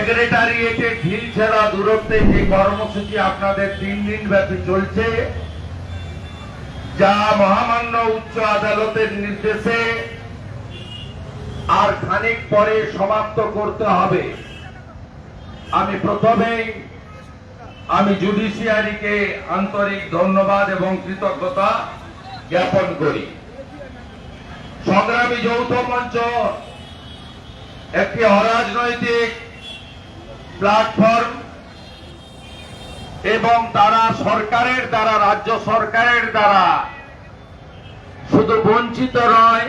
সেক্রেটারিয়েটে ঢিল ছেড়া দূরত্বে যে কর্মসূচি আপনাদের 3 দিন ব্যাপী চলছে, যা মহামান্য উচ্চ আদালতের নির্দেশে আর খানিক পরে সমাপ্ত করতে হবে। আমি প্রথমেই জুডিশিয়ারিকে আন্তরিক ধন্যবাদ এবং কৃতজ্ঞতা জ্ঞাপন করি। সংগ্রামী যৌথ মঞ্চ একটি অরাজনৈতিক প্ল্যাটফর্ম এবং তারা সরকারের দ্বারা, রাজ্য সরকারের দ্বারা শুধু বঞ্চিত নয়,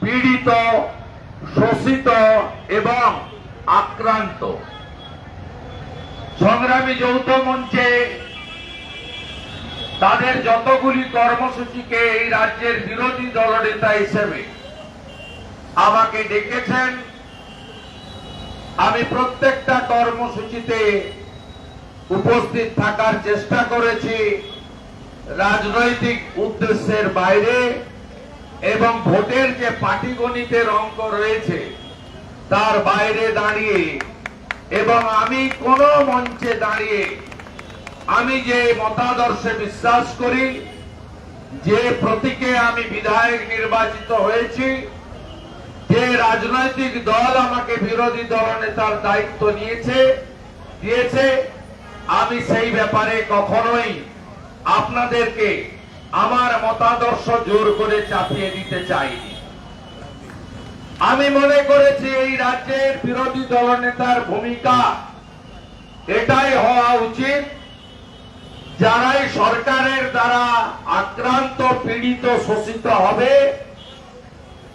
পীড়িত, শোষিত এবং আক্রান্ত। সংগ্রামী যৌথ মঞ্চে তাদের যতগুলি কর্মসূচিকে এই রাজ্যের বিরোধী দলনেতা হিসেবে আমাকে ডেকেছেন, আমি প্রত্যেকটা কর্মসূচিতে উপস্থিত থাকার চেষ্টা করেছি, রাজনৈতিক উদ্দেশ্যের বাইরে এবং ভোটের যে পাটিগণিতের অঙ্ক রয়েছে তার বাইরে দাঁড়িয়ে, এবং আমি কোন মঞ্চে দাঁড়িয়ে আমি যে মতাদর্শে বিশ্বাস করি, যে প্রতীকে আমি বিধায়ক নির্বাচিত হয়েছি, যে রাজনৈতিক দল আমাকে বিরোধী দলনেতার দায়িত্ব দিয়েছে, আমি সেই ব্যাপারে কখনোই আপনাদেরকে আমার মতাদর্শ জোর করে চাপিয়ে দিতে চাইনি। আমি মনে করেছি এই রাজ্যের বিরোধী দলনেতার ভূমিকা এটাই হওয়া উচিত, যারাই সরকারের দ্বারা আক্রান্ত, পীড়িত, শোষিত হবে,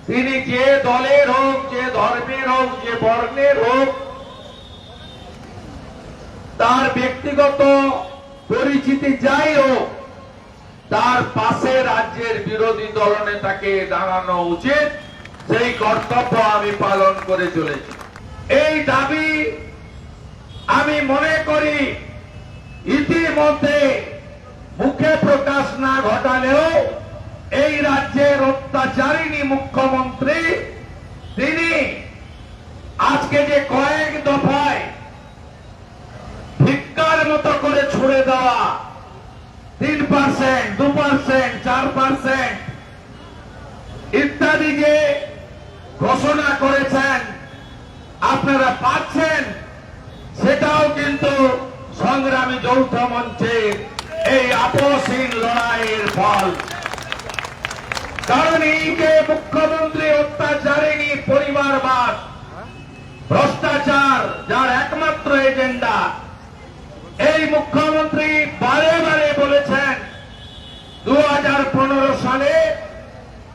তিনি যে দলের হোক, যে ধর্মের হোক, যে বর্ণের হোক, তার ব্যক্তিগত পরিচিতি যাই হোক, তার পাশে রাজ্যের বিরোধী দলনেতাকে দাঁড়ানো উচিত। সেই কর্তব্য আমি পালন করে চলেছি। এই দাবি আমি মনে করি ইতিমধ্যে মুখে প্রকাশ না ঘটালেও এই রাজ্যের অত্যাচারিণী মুখ্যমন্ত্রী, তিনি আজকে যে কয়েক দফায় ভিক্ষার মতো করে ছুড়ে দেওয়া 3%, 2%, 4% ইত্যাদি যে ঘোষণা করেছেন, আপনারা পাচ্ছেন, সেটাও কিন্তু সংগ্রামী যৌথ মঞ্চের এই আপোষহীন লড়াইয়ের ফল। কারণ এই যে মুখ্যমন্ত্রী অত্যাচারিণী পরিবারবাদ, ভ্রষ্টাচার যার একমাত্র এজেন্ডা, এই মুখ্যমন্ত্রী বারে বারে বলেছেন 2015 সালে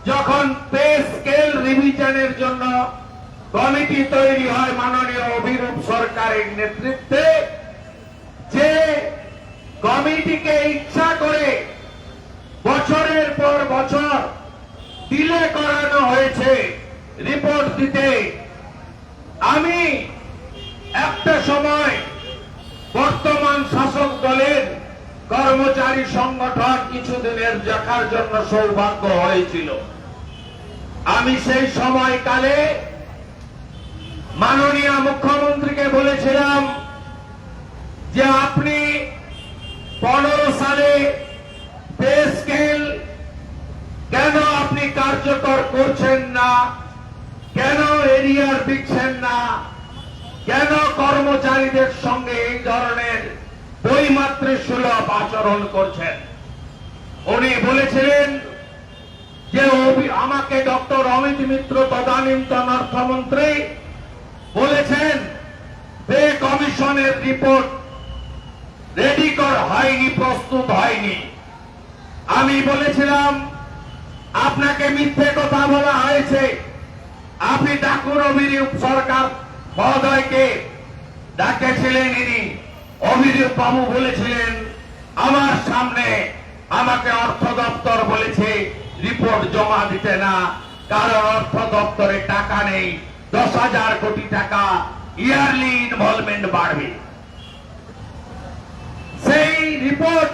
যখন পে স্কেল রিভিশনের জন্য কমিটি তৈরি হয় মাননীয় অভিরূপ সরকারের নেতৃত্বে, যে কমিটিকে ইচ্ছা করে বছরের পর বছর ডিলে করানো হয়েছে রিপোর্ট দিতে। আমি একটা সময় বর্তমান শাসক দলের কর্মচারী সংগঠন কিছুদিনের দেখার জন্য সৌভাগ্য হয়েছিল। আমি সেই সময়কালে মাননীয় মুখ্যমন্ত্রীকে বলেছিলাম যে আপনি 15 সালে পে স্কেল কেন আপনি কার্যকর করছেন না, কেন এরিয়ার দিচ্ছেন না, কেন কর্মচারীদের সঙ্গে এই ধরনের বৈমাতৃসুলভ আচরণ করছেন। উনি বলেছিলেন যে আমাকে ডক্টর অমিত মিত্র তদানীন্তন অর্থমন্ত্রী বলেছেন পে কমিশনের রিপোর্ট রেডি হয়নি, প্রস্তুত হয়নি। আমি বলেছিলাম আপনাকে মিথ্যে কথা বলা হয়েছে, আপনি ডাকুন অভিরূপ সরকার মহোদয়কে। ডাকেছিলেন ইনি, অভিরূপ বাবু বলেছিলেন আমার সামনে, আমাকে অর্থ দপ্তর বলেছে রিপোর্ট জমা দিতে না, কারণ অর্থ দপ্তরে টাকা নেই, 10,000 কোটি টাকা ইয়ারলি ইনভলভমেন্ট বাড়বে। সেই রিপোর্ট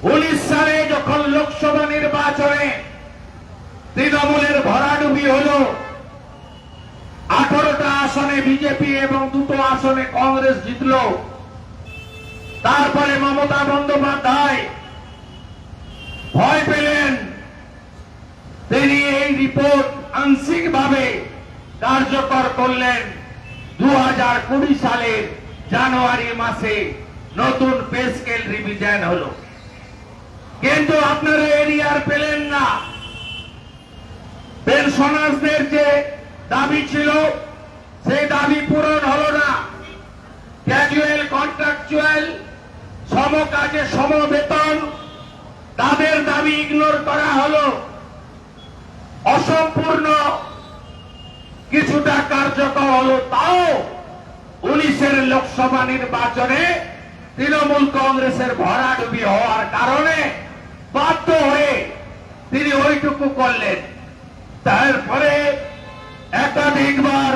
19 সালে যখন লোকসভা নির্বাচনে তৃণমূলের ভরাডুবি হল, 18টা আসনে বিজেপি এবং 2টো আসনে কংগ্রেস জিতলো। তারপরে মমতা বন্দ্যোপাধ্যায় ভয় পেলেন, তিনি এই রিপোর্ট আংশিকভাবে কার্যকর করলেন। 2020 সালের জানুয়ারি মাসে নতুন পে স্কেল রিভিশন হলো, কিন্তু আপনারা এরিয়ার পেলেন না। পেনশনারদের যে দাবি ছিল সেই দাবি পূরণ হলো না। ক্যাজুয়াল কন্ট্রাকচুয়াল সমকাজে সমবেতন তাদের দাবি ইগনোর করা হলো। অসম্পূর্ণ কিছুটা কার্যকর হলো, তাও 19-এর লোকসভা নির্বাচনে তৃণমূল কংগ্রেসের ভরাডুবি হওয়ার কারণে বাধ্য হয়ে তিনি ওইটুকু করলেন। তারপরে একাধিকবার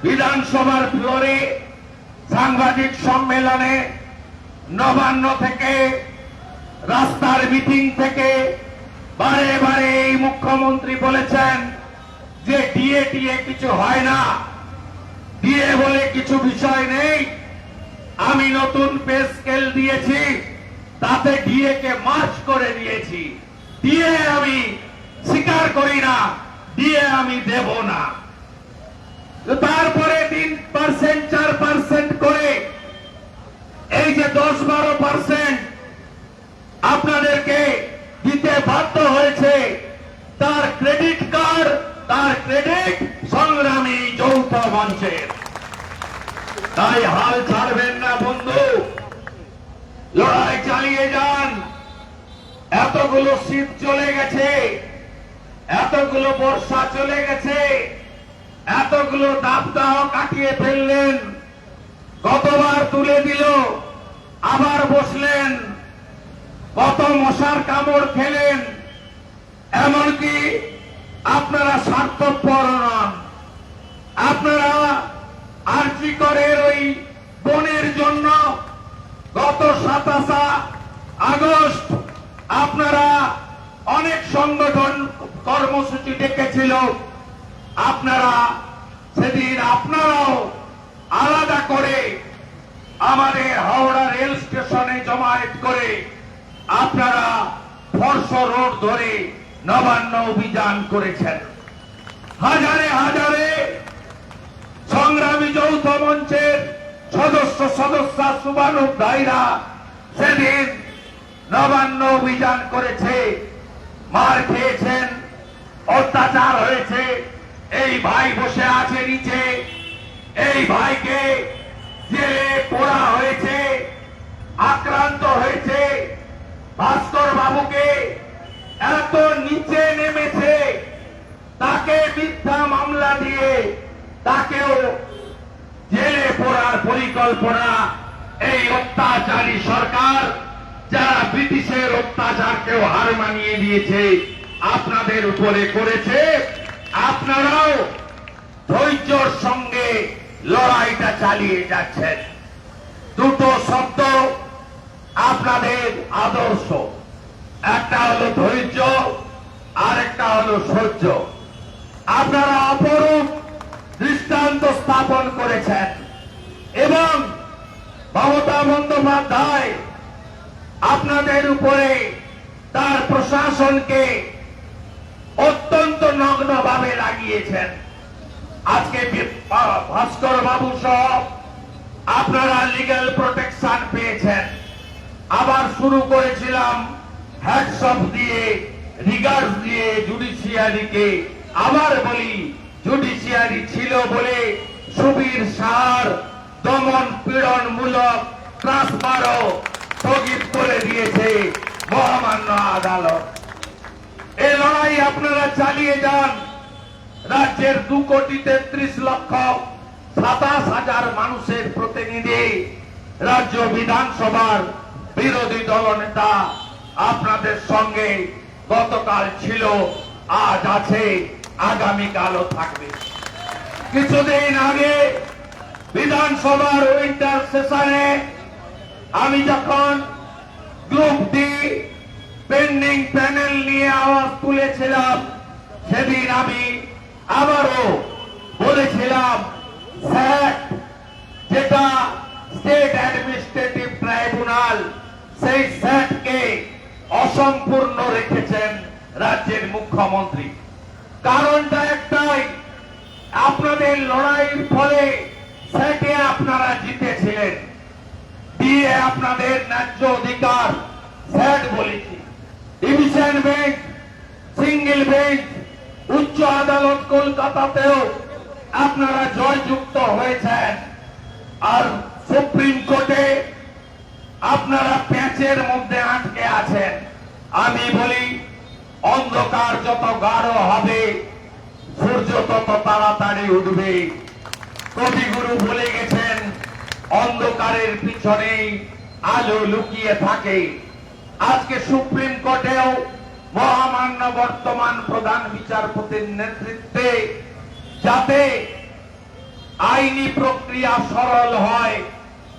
বিধানসভার ফ্লোরে, সাংবাদিক সম্মেলনে, নবান্ন থেকে, রাস্তার মিটিং থেকে বারে বারে এই মুখ্যমন্ত্রী বলেছেন যে ডিএ কিছু হয় না, ডিএ বলে কিছু বিষয় নেই। আমি নতুন পে স্কেল দিয়েছি, তাতে ডিএ কে মার্চ করে দিয়েছি। ডিএ আমি স্বীকার করি না, ডিএ আমি দেব না। তারপরে 3%, 4% করে এই যে 10-12% আপনাদেরকে দিতে বাধ্য হয়েছে, তার ক্রেডিট কার্ড, তার ক্রেডিট সংগ্রামী যৌথ মঞ্চের। তাই হাল ছাড়বেন না বন্ধু, লড়াই চালিয়ে যান। এতগুলো শীত চলে গেছে, এতগুলো বর্ষা চলে গেছে, এতগুলো দাবদাহ কাটিয়ে ফেললেন। কতবার তুলে দিল, আবার বসলেন, কত মশার কামড় খেলেন। এমনকি আপনারা স্বার্থপর নন, আপনারা আরজি করের ওই বোনের জন্য গত 27 আগস্ট আপনারা অনেক সংগঠন কর্মসূচি ডেকেছিল। আপনারা সেদিন আপনারাও আলাদা করে আমাদের হাওড়া রেল স্টেশনে জমায়েত করে আপনারা ফর্শ রোড ধরে নবান্ন অভিযান করেছেন। হাজারে হাজারে সংগ্রামী যৌথ মঞ্চের সদস্যা শুভানুধ্যায়ীরা সেদিন নবান্ন অভিযান করেছে, মার খেয়েছেন, অত্যাচার হয়েছে। এই ভাই বসে আছে নিচে, এই ভাইকে জেলে পোড়া হয়েছে, আক্রান্ত হয়েছে। ভাস্কর বাবুকে এত নিচে নেমেছে, তাকে মিথ্যা মামলা দিয়ে তাকেও জেলে পোড়ার পরিকল্পনা এই অত্যাচারী সরকার, যারা ব্রিটিশের অত্যাচারকেও হার মানিয়ে দিয়েছে, আপনাদের উপরে করেছে। আপনারাও ধৈর্যের সঙ্গে লড়াইটা চালিয়ে যাচ্ছেন। দুটো শব্দ আপনাদের আদর্শ, একটা হলো ধৈর্য, আর একটা হলো সহ্য। আপনারা অপরূপ দৃষ্টান্ত স্থাপন করেছেন এবং মমতা বন্দ্যোপাধ্যায় আপনাদের উপরে তার প্রশাসনকে অত্যন্ত নগ্নভাবে লাগিয়েছেন। আজকে ভাস্কর বাবু সহ আপনারা লিগ্যাল প্রোটেকশন পেয়েছেন। আবার শুরু করেছিলাম হ্যাটসঅপ দিয়ে, রিগার্ড দিয়ে জুডিশিয়ারিকে। আবার বলি, জুডিশিয়ারি ছিল বলে সুবীর সার দমন পীড়ন মূলক ট্রান্সফারও স্থগিত করে দিয়েছে মহামান্য আদালত। এই লড়াই আপনারা চালিয়ে যান। রাজ্যের 2,33,27,000 মানুষের প্রতিনিধি, রাজ্য বিধানসভার বিরোধী দলনেতা আপনাদের সঙ্গে গতকাল ছিল, আজ আছে, আগামীকালও থাকবে। কিছুদিন আগে বিধানসভার উইন্টার সেশনে আমি যখন গ্রুপ ডি পেন্ডিং প্যানেল নিয়ে আওয়াজ তুলেছিলাম, সেদিন আমি আবারও বলেছিলাম স্যাট যেটা স্টেট অ্যাডমিনিস্ট্রেটিভ ট্রাইব্যুনাল, সেই স্যাটকে অসম্পূর্ণ রেখেছেন রাজ্যের মুখ্যমন্ত্রী। কারণটা একটাই, আপনাদের লড়াইয়ের ফলে স্যাটে আপনারা জিতেছিলেন, দিয়ে আপনাদের ন্যায্য অধিকার স্যাট বলেছি। ডিভিশন বেঞ্চ, সিঙ্গেল বেঞ্চ, উচ্চ আদালত কলকাতাতেও আপনারা জয়যুক্ত হয়েছেন, আর সুপ্রিম কোর্টে আপনারা প্যাঁচের মধ্যে আটকে আছেন। আমি বলি, অন্ধকার যত গাঢ় হবে সূর্য তত তাড়াতাড়ি উঠবে। কবিগুরু বলে গেছেন, অন্ধকারের পিছনেই আলো লুকিয়ে থাকে। আজকে সুপ্রিম কোর্টেও মহামান্য বর্তমান প্রধান বিচারপতির নেতৃত্বে যাতে আইনি প্রক্রিয়া সরল হয়,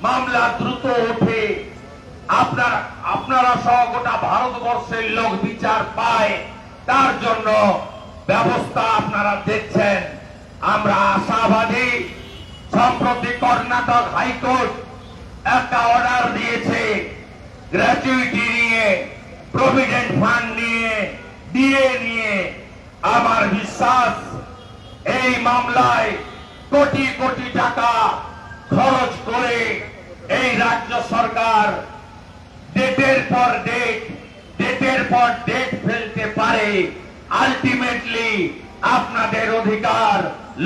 মামলা দ্রুত ওঠে, আপনারা সহ গোটা ভারতবর্ষের লোক বিচার পায়, তার জন্য ব্যবস্থা আপনারা দেখছেন। আমরা আশাবাদী। সম্প্রতি কর্ণাটক হাইকোর্ট একটা অর্ডার দিয়েছে গ্র্যাচুইটি নিয়ে, প্রভিডেন্ট ফান্ড নিয়ে, ডিএ নিয়ে। আমার বিশ্বাস এই মামলায় কোটি কোটি টাকা খরচ করে এই রাজ্য সরকার ডেটের পর ডেট ফেলতে পারে। আলটিমেটলি আপনাদের অধিকার,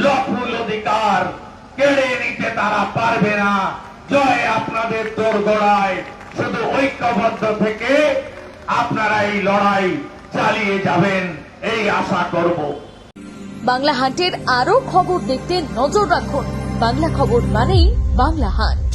লফুল অধিকার কেড়ে নিতে তারা পারবে না। জয় আপনাদের দোরগোড়ায়। শুধু ঐক্যবদ্ধ থেকে আপনারা এই লড়াই চালিয়ে যাবেন, এই আশা করব। বাংলা হান্টের আরো খবর দেখতে নজর রাখুন। বাংলা খবর মানেই বাংলা হান্ট।